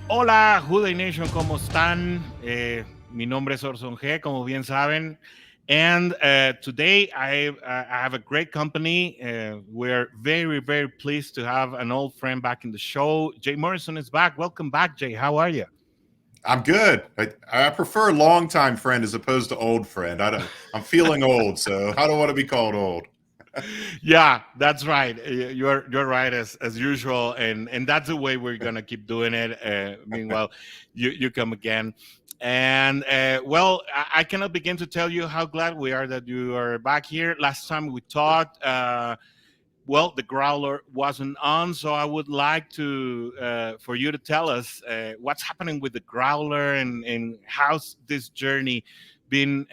Hola, WHODEY Nation, ¿cómo están? Mi nombre es Orson G, como bien saben. And today I have a great company. We're very, very pleased to have an old friend back in the show. Jay Morrison is back. Welcome back, Jay. How are you? I'm good. I prefer longtime friend as opposed to old friend. I'm feeling old, so I don't want to be called old. Yeah, that's right. You're right as usual, and that's the way we're gonna keep doing it. Meanwhile, you come again, and well, I cannot begin to tell you how glad we are that you are back here. Last time we talked, well, the growler wasn't on, so I would like to for you to tell us what's happening with the growler and how's this journey been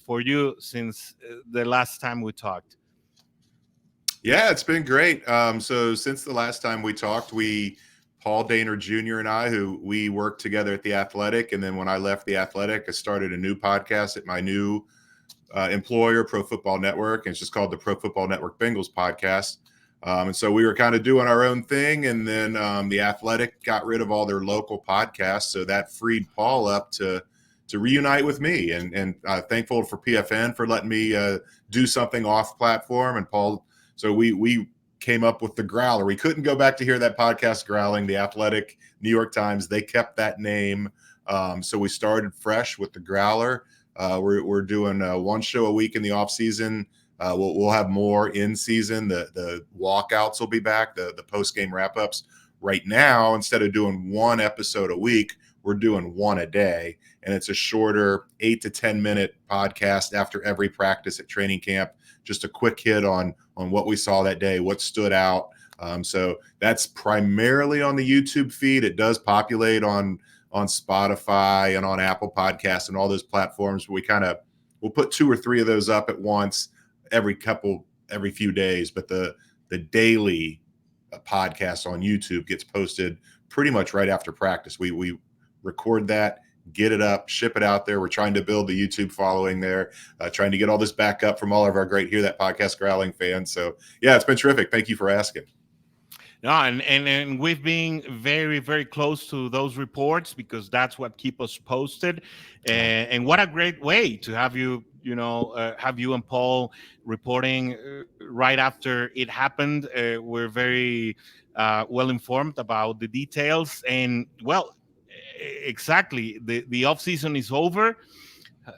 for you since the last time we talked. Yeah, it's been great. So since the last time we talked, Paul Daner Jr. and I, who we worked together at the Athletic, and then when I left the Athletic, I started a new podcast at my new employer, Pro Football Network, and it's just called the Pro Football Network Bengals podcast. And so we were kind of doing our own thing, and then the Athletic got rid of all their local podcasts, so that freed Paul up to reunite with me. And thankful for PFN for letting me do something off platform. And Paul, so we came up with the Growler. We couldn't go back to hear that podcast growling. The Athletic, New York Times, they kept that name. So we started fresh with the Growler. We're doing one show a week in the off season. We'll have more in season. The walkouts will be back. The post game wrap ups. Right now, instead of doing one episode a week, we're doing one a day, and it's a shorter 8 to 10 minute podcast after every practice at training camp. Just a quick hit on what we saw that day, what stood out. So that's primarily on the YouTube feed. It does populate on Spotify and on Apple Podcasts and all those platforms. We'll put 2 or 3 of those up at once every few days. But the daily podcast on YouTube gets posted pretty much right after practice. We record that, get it up, ship it out there. We're trying to build the YouTube following there, trying to get all this back up from all of our great Hear That Podcast growling fans. So yeah, it's been terrific. Thank you for asking. No, and we've been very, very close to those reports because that's what keep us posted. And what a great way to have you, have you and Paul reporting right after it happened. We're very well informed about the details. And well, exactly, the off season is over.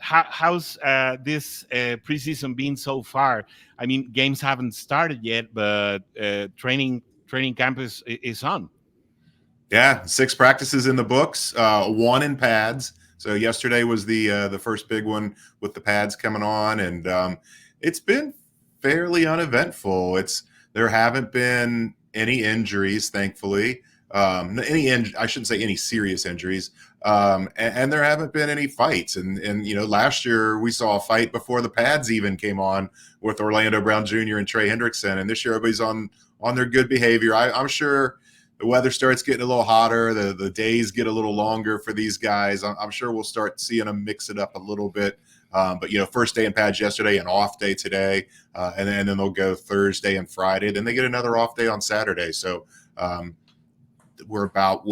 How's this preseason been so far? I mean, games haven't started yet, but training camp is on. Yeah, 6 practices in the books, one in pads. So yesterday was the first big one with the pads coming on, and it's been fairly uneventful. There haven't been any injuries, thankfully. I shouldn't say any serious injuries, and there haven't been any fights. And last year we saw a fight before the pads even came on with Orlando Brown Jr. and Trey Hendrickson, and this year everybody's on their good behavior. I'm sure the weather starts getting a little hotter, the days get a little longer for these guys. I'm sure we'll start seeing them mix it up a little bit. But first day in pads yesterday, an off day today, and then they'll go Thursday and Friday. Then they get another off day on Saturday. So we're about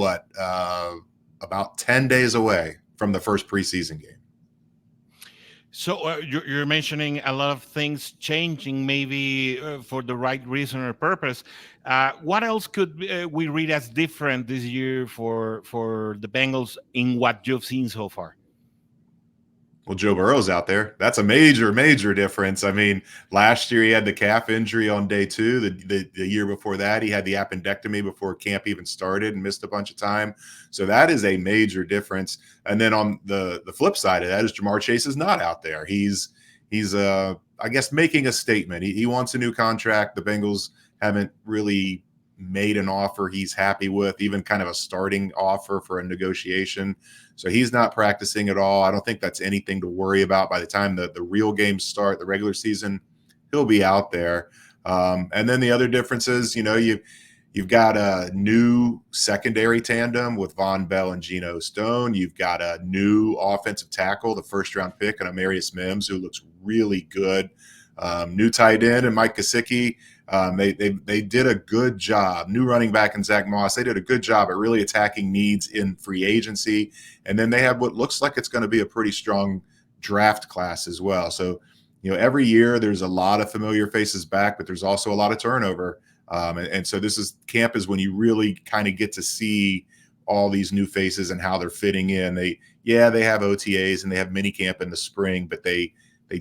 10 days away from the first preseason game. So you're mentioning a lot of things changing, maybe for the right reason or purpose. What else could we read as different this year for the Bengals in what you've seen so far? Well, Joe Burrow's out there. That's a major, major difference. I mean, last year he had the calf injury on day 2. The year before that, he had the appendectomy before camp even started and missed a bunch of time. So that is a major difference. And then on the flip side of that is Jamar Chase is not out there. He's I guess making a statement. He wants a new contract. The Bengals haven't really made an offer he's happy with, even kind of a starting offer for a negotiation. So he's not practicing at all. I don't think that's anything to worry about. By the time the real games start, the regular season, he'll be out there. And then the other differences, you've got a new secondary tandem with Von Bell and Geno Stone. You've got a new offensive tackle, the first round pick, and Amarius Mims, who looks really good. New tight end and Mike Gesicki. They did a good job. New running back and Zach Moss. They did a good job at really attacking needs in free agency. And then they have what looks like it's going to be a pretty strong draft class as well. So, every year there's a lot of familiar faces back, but there's also a lot of turnover. And so camp is when you really kind of get to see all these new faces and how they're fitting in. They have OTAs and they have mini camp in the spring, but they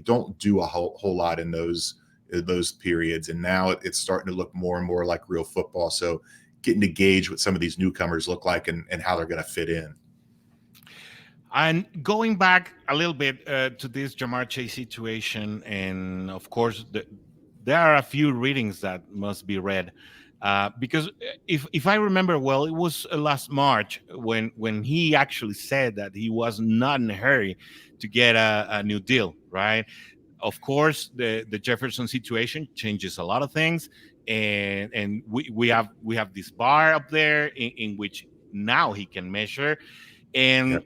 don't do a whole lot in those periods. And now it's starting to look more and more like real football. So getting to gauge what some of these newcomers look like and how they're going to fit in. And going back a little bit to this Jamar Chase situation, and of course, there are a few readings that must be read. Because if I remember well, it was last March when he actually said that he was not in a hurry to get a new deal, right? Of course, the Jefferson situation changes a lot of things, and we have this bar up there in which now he can measure, and Yep.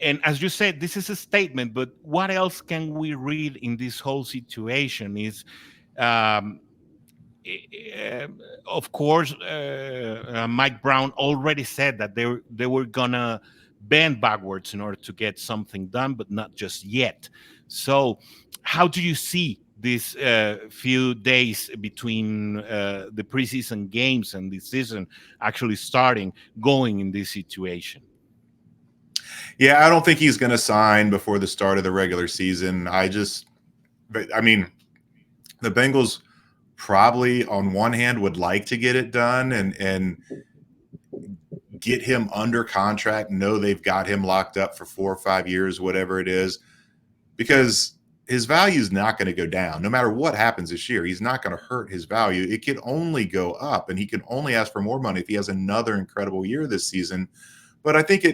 and as you said, this is a statement, but what else can we read in this whole situation is. Um, of course, Mike Brown already said that they were gonna bend backwards in order to get something done, but not just yet. So, how do you see these few days between the preseason games and the season actually starting going in this situation? Yeah, I don't think he's going to sign before the start of the regular season. I mean, the Bengals probably on one hand would like to get it done and get him under contract, know they've got him locked up for 4 or 5 years, whatever it is, because his value is not going to go down. No matter what happens this year, he's not going to hurt his value. It can only go up, and he can only ask for more money if he has another incredible year this season. But I think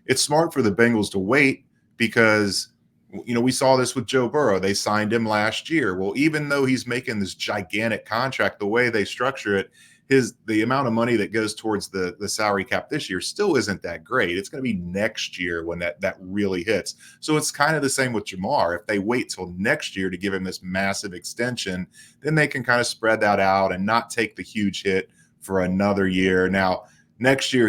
it's smart for the Bengals to wait because, we saw this with Joe Burrow. They signed him last year. Well, even though he's making this gigantic contract, the way they structure it, the amount of money that goes towards the salary cap this year still isn't that great. It's going to be next year when that really hits. So it's kind of the same with Jamar. If they wait till next year to give him this massive extension, then they can kind of spread that out and not take the huge hit for another year. Now, next year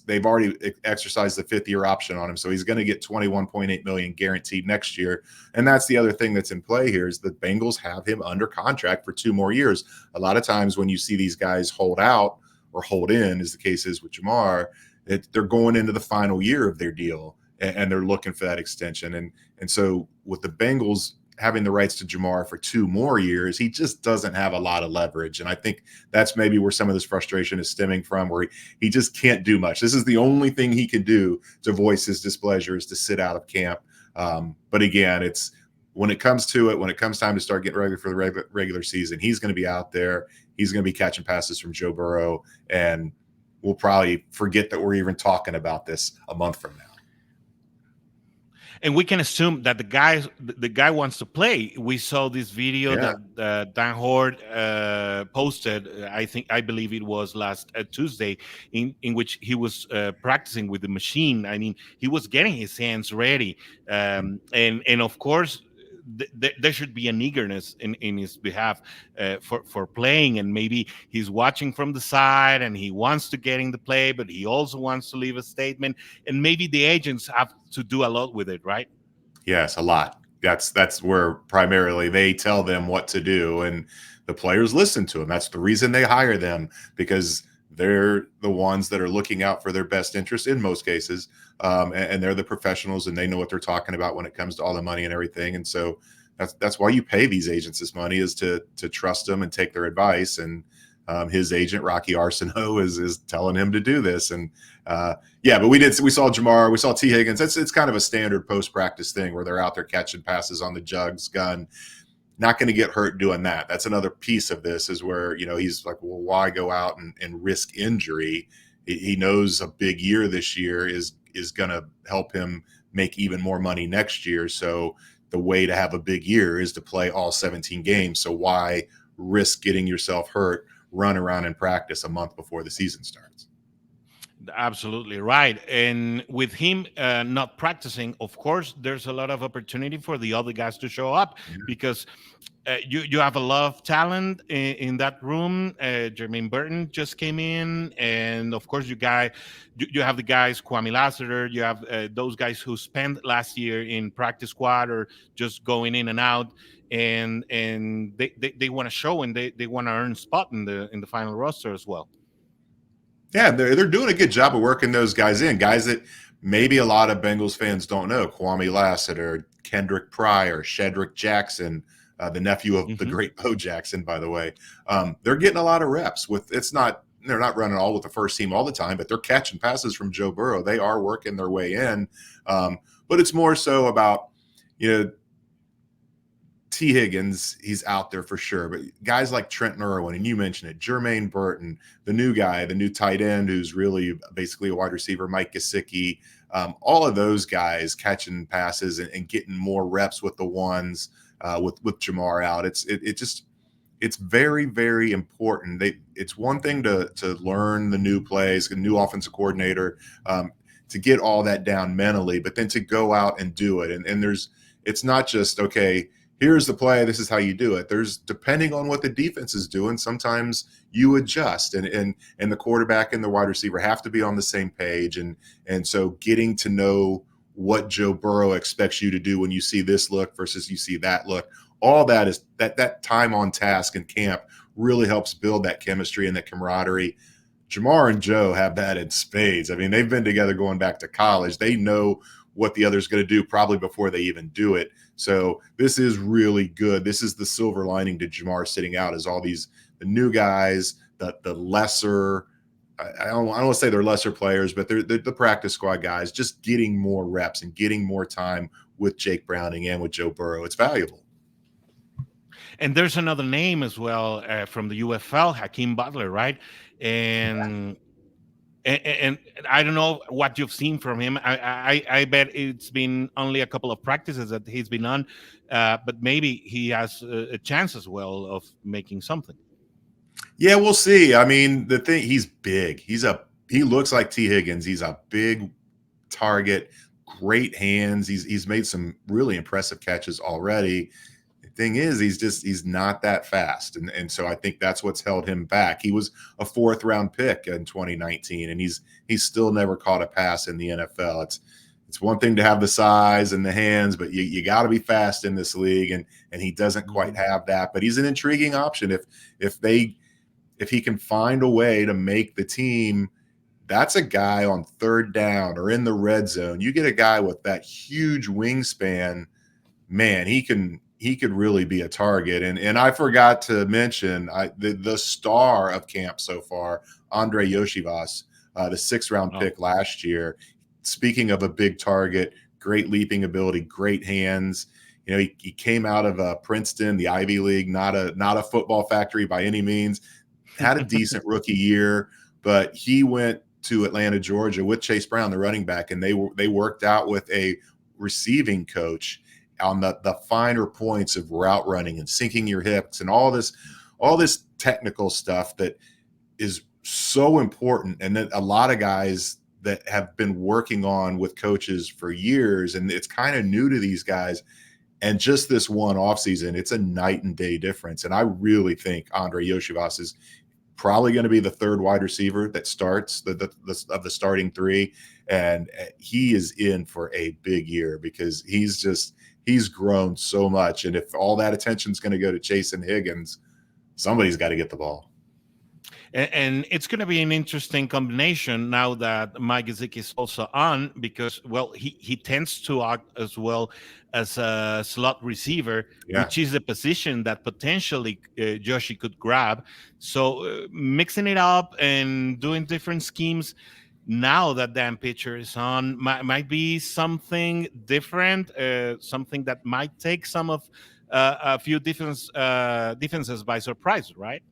they've already exercised the 5th-year option on him. So he's going to get $21.8 million guaranteed next year. And that's the other thing that's in play here is the Bengals have him under contract for 2 more years. A lot of times when you see these guys hold out or hold in, as the case is with Jamar, they're going into the final year of their deal and they're looking for that extension. And so with the Bengals having the rights to Jamar for 2 more years, he just doesn't have a lot of leverage. And I think that's maybe where some of this frustration is stemming from, where he just can't do much. This is the only thing he can do to voice his displeasure is to sit out of camp. But again, when it comes time to start getting ready for the regular season, he's going to be out there. He's going to be catching passes from Joe Burrow, and we'll probably forget that we're even talking about this a month from now. And we can assume that the guy wants to play. We saw this video that Dan Horde posted. I believe it was last Tuesday, in which he was practicing with the machine. I mean, he was getting his hands ready, and of course, there should be an eagerness in his behalf for playing. And maybe he's watching from the side and he wants to get in the play, but he also wants to leave a statement. And maybe the agents have to do a lot with it, right? Yes, a lot. That's where primarily they tell them what to do, and the players listen to them. That's the reason they hire them, because they're the ones that are looking out for their best interest in most cases. And they're the professionals and they know what they're talking about when it comes to all the money and everything. And so that's why you pay these agents this money, is to trust them and take their advice. And his agent, Rocky Arsenault, is telling him to do this. And but we saw Jamar, we saw T. Higgins. It's kind of a standard post-practice thing where they're out there catching passes on the jugs gun. Not going to get hurt doing that. That's another piece of this, is where, he's like, well, why go out and risk injury? He knows a big year this year is going to help him make even more money next year. So the way to have a big year is to play all 17 games. So why risk getting yourself hurt, run around and practice a month before the season starts? Absolutely right. And with him not practicing, of course, there's a lot of opportunity for the other guys to show up Yeah. because you have a lot of talent in that room. Jermaine Burton just came in, and of course, you have the guys Kwame Lassiter. You have those guys who spent last year in practice squad or just going in and out, and they want to show and they want to earn spot in the final roster as well. Yeah, they're doing a good job of working those guys in, guys that maybe a lot of Bengals fans don't know. Kwame Lassiter, Kendrick Pryor, Shedrick Jackson, the nephew of the Hmm. great Bo Jackson, by the way. They're getting a lot of reps with. They're not running all with the first team all the time, but they're catching passes from Joe Burrow. They are working their way in, but it's more so about, you know, T. Higgins, he's out there for sure. But guys like Trenton Irwin, and you mentioned it, Jermaine Burton, the new guy, the new tight end who's really basically a wide receiver, Mike Gesicki, all of those guys catching passes and getting more reps with the ones with Jamar out. It's very, very important. It's one thing to learn the new plays, the new offensive coordinator, to get all that down mentally, but then to go out and do it. And it's not just, okay, here's the play, this is how you do it. There's, depending on what the defense is doing, sometimes you adjust, and the quarterback and the wide receiver have to be on the same page. And so getting to know what Joe Burrow expects you to do when you see this look versus you see that look, all that is that time on task in camp really helps build that chemistry and that camaraderie. Jamar and Joe have that in spades. I mean, they've been together going back to college. They know what the other's going to do probably before they even do it. So this is really good. This is the silver lining to Jamar sitting out, is all the new guys, the lesser, I don't want to say they're lesser players, but they're the practice squad guys, just getting more reps and getting more time with Jake Browning and with Joe Burrow. It's valuable. And there's another name as well from the UFL, Hakeem Butler, right? And and I don't know what you've seen from him. I bet it's been only a couple of practices that he's been on, but maybe he has a chance as well of making something. Yeah, we'll see. I mean, the thing, he's big. He looks like T. Higgins. He's a big target, great hands. He's made some really impressive catches already. The thing is, he's not that fast. And so I think that's what's held him back. He was a 4th round pick in 2019, and he's still never caught a pass in the NFL. It's one thing to have the size and the hands, but you got to be fast in this league, and he doesn't quite have that. But he's an intriguing option if he can find a way to make the team. That's a guy on 3rd down or in the red zone. You get a guy with that huge wingspan, man, he could really be a target. And I forgot to mention the star of camp so far, Andre Yoshivas, the 6th round pick last year. Speaking of a big target, great leaping ability, great hands. You know, he came out of Princeton, the Ivy League, not a football factory by any means. Had a decent rookie year, but he went to Atlanta, Georgia with Chase Brown, the running back, and they worked out with a receiving coach on the finer points of route running and sinking your hips and all this technical stuff that is so important, and that a lot of guys that have been working on with coaches for years, and it's kind of new to these guys. And just this one offseason, it's a night and day difference. And I really think Andre Yoshivas is probably going to be the 3rd wide receiver that starts of the starting 3. And he is in for a big year because he's grown so much. And if all that attention is going to go to Chase and Higgins, somebody's got to get the ball. And it's going to be an interesting combination now that Mike Gesicki is also on, because, well, he tends to act as well as a slot receiver, Yeah. which is a position that potentially Joshi could grab. So mixing it up and doing different schemes now that Dan Pitcher is on might be something different, something that might take some of a few defenses by surprise, right?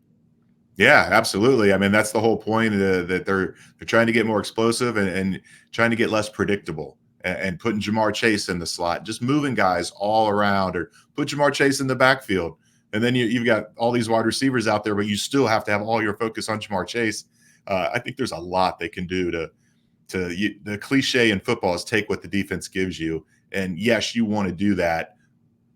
Yeah, absolutely. I mean, that's the whole point, that they're trying to get more explosive and trying to get less predictable, and putting Jamar Chase in the slot, just moving guys all around, or put Jamar Chase in the backfield. And then you've got all these wide receivers out there, but you still have to have all your focus on Jamar Chase. I think there's a lot they can do the cliche in football is take what the defense gives you. And yes, you want to do that.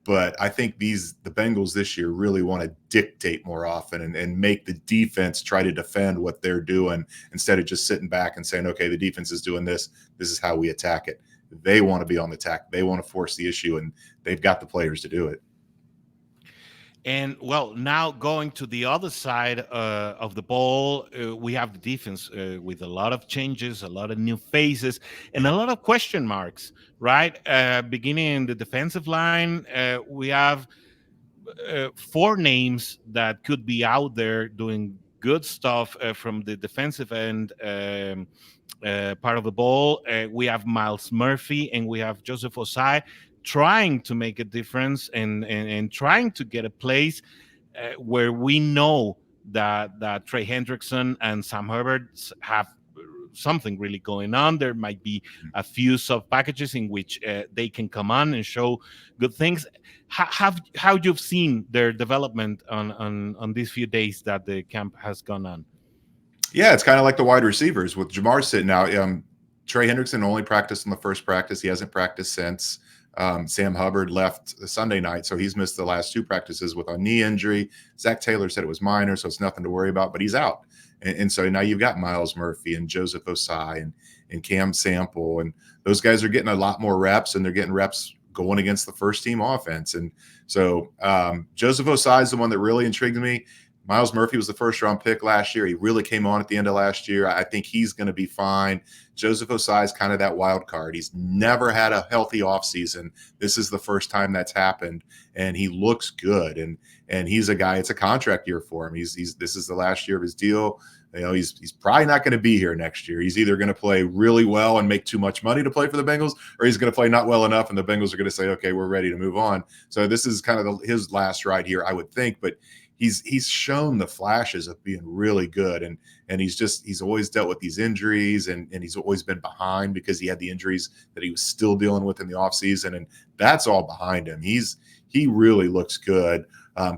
But I think the Bengals this year really want to dictate more often and make the defense try to defend what they're doing instead of just sitting back and saying, okay, the defense is doing this. This is how we attack it. They want to be on the attack. They want to force the issue, and they've got the players to do it. And well, now going to the other side of the ball, we have the defense with a lot of changes, a lot of new faces, and a lot of question marks, right? Beginning in the defensive line, we have four names that could be out there doing good stuff from the defensive end part of the ball. We have Miles Murphy and we have Joseph Osai trying to make a difference and trying to get a place where we know that Trey Hendrickson and Sam Herbert have something really going on. There might be a few sub packages in which they can come on and show good things. How you've seen their development on these few days that the camp has gone on? Yeah, it's kind of like the wide receivers with Jamar sitting out. Trey Hendrickson only practiced in the first practice. He hasn't practiced since. Sam Hubbard left the Sunday night, so he's missed the last two practices with a knee injury. Zach Taylor said it was minor, so it's nothing to worry about, but he's out. And so now you've got Miles Murphy and Joseph Osai and Cam Sample, and those guys are getting a lot more reps, and they're getting reps going against the first team offense. And so Joseph Osai is the one that really intrigued me. Miles Murphy was the first round pick last year. He really came on at the end of last year. I think he's going to be fine. Joseph Osai is kind of that wild card. He's never had a healthy offseason. This is the first time that's happened, and he looks good. And he's a guy, it's a contract year for him. This is the last year of his deal. You know, he's probably not going to be here next year. He's either going to play really well and make too much money to play for the Bengals, or he's going to play not well enough, and the Bengals are going to say, okay, we're ready to move on. So this is kind of his last ride here, I would think. But he's shown the flashes of being really good, and he's always dealt with these injuries, and he's always been behind because he had the injuries that he was still dealing with in the offseason, and that's all behind him. He really looks good.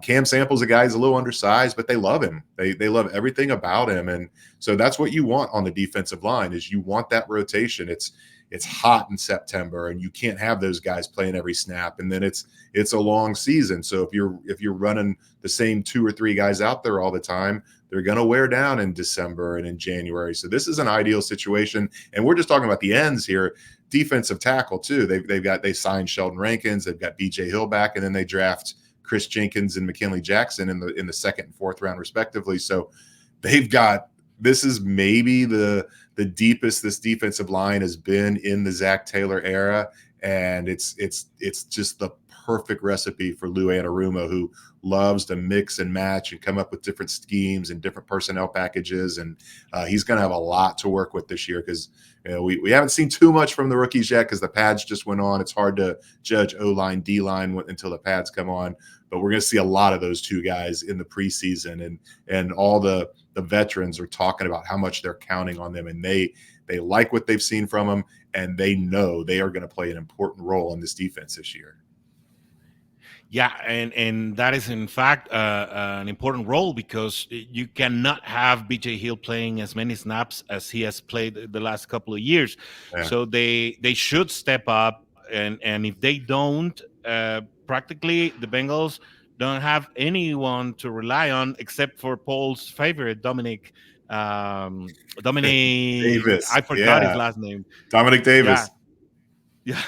Cam Sample's a guy who's a little undersized, but they love him. They love everything about him, and so that's what you want on the defensive line is you want that rotation. It's hot in September, and you can't have those guys playing every snap. And then it's a long season. So if you're running the same two or three guys out there all the time, they're going to wear down in December and in January. So this is an ideal situation. And we're just talking about the ends here. Defensive tackle too. They signed Sheldon Rankins. They've got B.J. Hill back, and then they draft Chris Jenkins and McKinley Jackson in the second and fourth round respectively. So they've got. This is maybe the deepest this defensive line has been in the Zach Taylor era, and it's just the perfect recipe for Lou Anarumo, who loves to mix and match and come up with different schemes and different personnel packages, and he's going to have a lot to work with this year because we haven't seen too much from the rookies yet because the pads just went on. It's hard to judge O-line, D-line until the pads come on, but we're going to see a lot of those two guys in the preseason, and all the veterans are talking about how much they're counting on them, and they like what they've seen from them, and they know they are going to play an important role in this defense this year. Yeah, and that is in fact an important role because you cannot have B.J. Hill playing as many snaps as he has played the last couple of years. Yeah. So they should step up, and if they don't, practically the Bengals don't have anyone to rely on except for Paul's favorite, Dominic Davis. I forgot his last name. Dominic Davis. Yeah.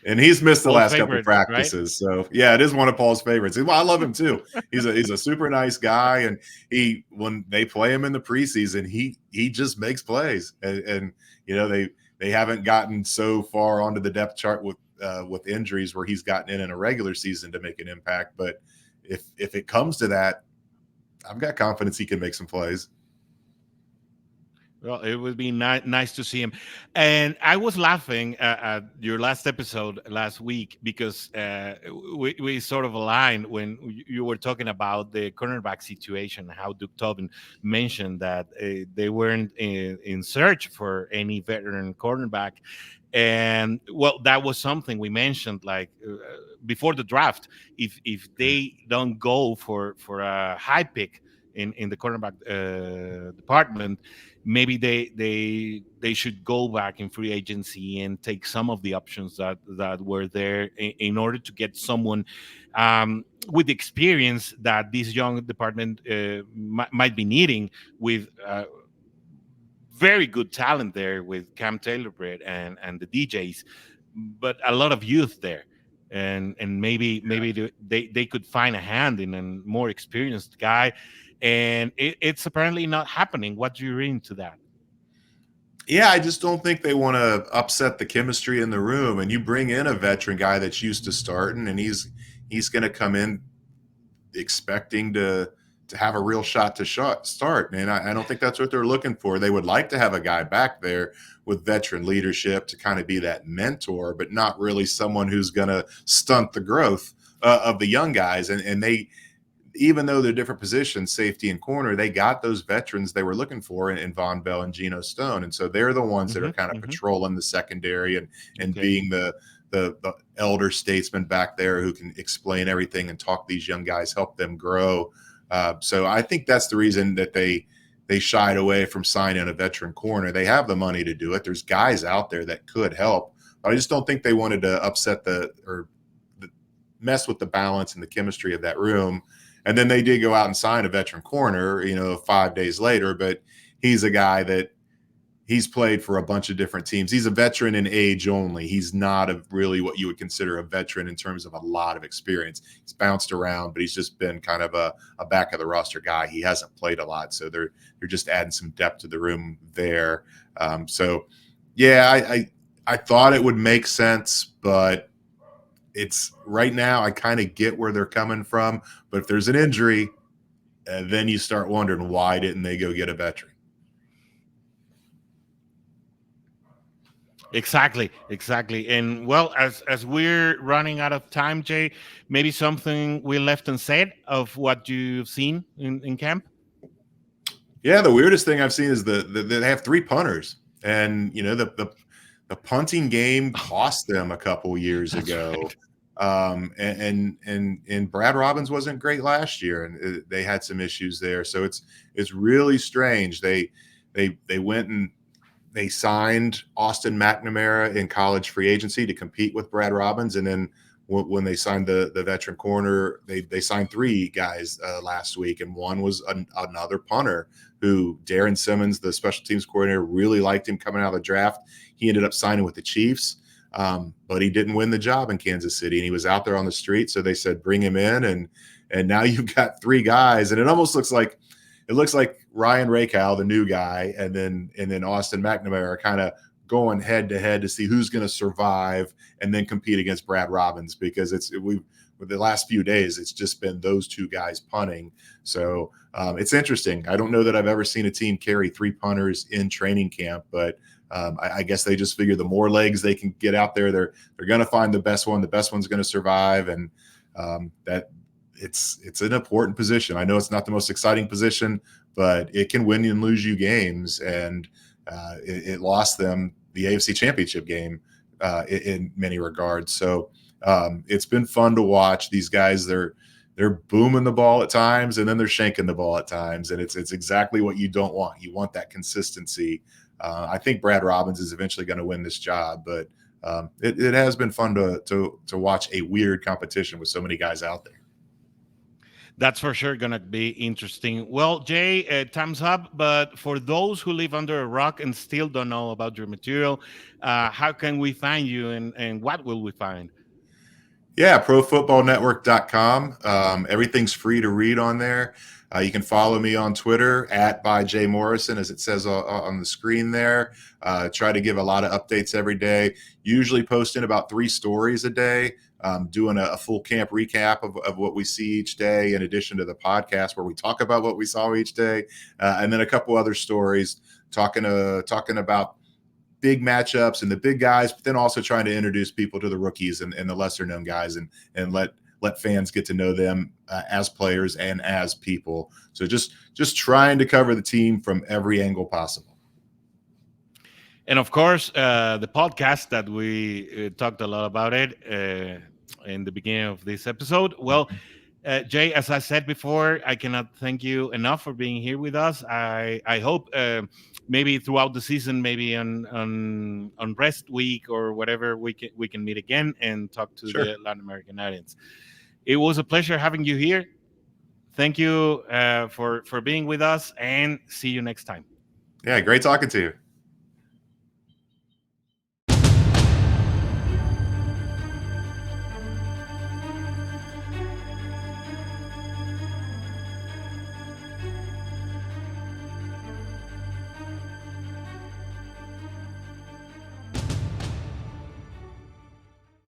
And he's missed the Paul's last couple of practices. Right? So yeah, it is one of Paul's favorites. Well, I love him too. He's a super nice guy. And when they play him in the preseason, he just makes plays. And they haven't gotten so far onto the depth chart with injuries where he's gotten in a regular season to make an impact. But if it comes to that, I've got confidence he can make some plays. Well, it would be nice to see him. And I was laughing at your last episode last week because we sort of aligned when you were talking about the cornerback situation, how Duke Tobin mentioned that they weren't in search for any veteran cornerback. And well, that was something we mentioned like before the draft. If they don't go for a high pick in the cornerback department, maybe they should go back in free agency and take some of the options that were there in order to get someone with the experience that this young department might be needing, with very good talent there with Cam Taylor Britt and the DJs, but a lot of youth there. And maybe they could find a hand in a more experienced guy, and it's apparently not happening. What do you read into that? Yeah, I just don't think they want to upset the chemistry in the room. And you bring in a veteran guy that's used to starting, and he's going to come in expecting to have a real shot to start. And I don't think that's what they're looking for. They would like to have a guy back there with veteran leadership to kind of be that mentor, but not really someone who's going to stunt the growth of the young guys. And they, even though they're different positions, safety and corner, they got those veterans they were looking for in Von Bell and Geno Stone. And so they're the ones that are kind of patrolling the secondary and being the elder statesman back there who can explain everything and talk these young guys, help them grow. So I think that's the reason that they shied away from signing a veteran corner. They have the money to do it. There's guys out there that could help. But I just don't think they wanted to upset mess with the balance and the chemistry of that room. And then they did go out and sign a veteran corner, 5 days later. But he's a guy that he's played for a bunch of different teams. He's a veteran in age only. He's not really what you would consider a veteran in terms of a lot of experience. He's bounced around, but he's just been kind of a back of the roster guy. He hasn't played a lot. So they're just adding some depth to the room there. I thought it would make sense, but it's right now I kind of get where they're coming from. But if there's an injury, then you start wondering, why didn't they go get a veteran? Exactly. And well, as we're running out of time, Jay, maybe something we left unsaid of what you've seen in camp. Yeah, the weirdest thing I've seen is that they have 3 punters, and the punting game cost them a couple years ago. Right. And Brad Robbins wasn't great last year, and they had some issues there. So it's really strange. They went and they signed Austin McNamara in college free agency to compete with Brad Robbins, and then when they signed the veteran corner, they signed 3 guys last week, and one was another punter who Darren Simmons, the special teams coordinator, really liked him coming out of the draft. He ended up signing with the Chiefs, but he didn't win the job in Kansas City, and he was out there on the street. So they said, bring him in, and now you've got 3 guys, and it almost looks like Ryan Rakow, the new guy, and then Austin McNamara are kind of going head to head to see who's going to survive and then compete against Brad Robbins, because with the last few days, it's just been those 2 guys punting. So it's interesting. I don't know that I've ever seen a team carry 3 punters in training camp, but I guess they just figure the more legs they can get out there, they're going to find the best one. The best one's going to survive, and that it's an important position. I know it's not the most exciting position, but it can win and lose you games, and it lost them the AFC Championship game in many regards. So it's been fun to watch these guys. They're booming the ball at times, and then they're shanking the ball at times, and it's exactly what you don't want. You want that consistency. I think Brad Robbins is eventually going to win this job, but it has been fun to watch a weird competition with so many guys out there. That's for sure going to be interesting. Well, Jay, time's up. But for those who live under a rock and still don't know about your material, how can we find you, and what will we find? Yeah, profootballnetwork.com. Everything's free to read on there. You can follow me on Twitter @byJMorrison, as it says on the screen there. Try to give a lot of updates every day, usually posting about 3 stories a day, doing a full camp recap of what we see each day, in addition to the podcast where we talk about what we saw each day, and then a couple other stories talking about big matchups and the big guys, but then also trying to introduce people to the rookies and the lesser known guys, and let fans get to know them as players and as people. So just trying to cover the team from every angle possible. And of course, the podcast that we talked a lot about it in the beginning of this episode. Well, Jay, as I said before, I cannot thank you enough for being here with us. I hope maybe throughout the season, maybe on rest week or whatever, we can meet again and talk to Sure. the Latin American audience. It was a pleasure having you here. Thank you for being with us, and see you next time. Yeah, great talking to you.